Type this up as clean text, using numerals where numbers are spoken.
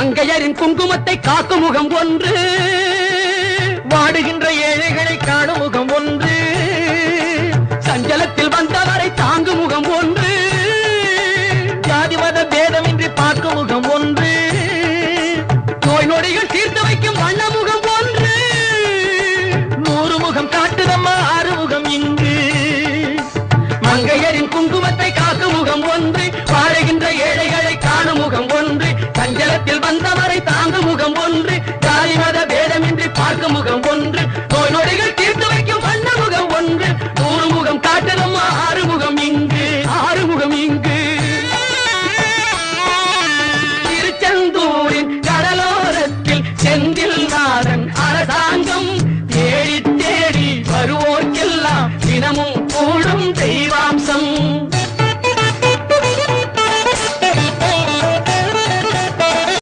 மங்கையரின் குங்குமத்தை காக்கும் முகம் ஒன்று, வாடுகின்ற ஏழைகளை காணும் முகம் ஒன்று, சஞ்சலத்தில் வந்தவரை தாங்கும் முகம் ஒன்று, ஜாதி மத பேதமின்றி பார்க்கும் முகம் ஒன்று, நோய் நொடிகள் தீர்த்து வைக்கும் வண்ண முகம் ஒன்று, 100 முகம் காட்டுதம்மா ஆறுமுகம் இங்கு. மங்கையரின் குங்குமத்தை காக்கும் முகம் ஒன்று, வாழுகின்ற ஏழைகளை காணும் முகம் ஒன்று, சஞ்சலத்தில் வந்தவரை தாங்கும் முகம் ஒன்று.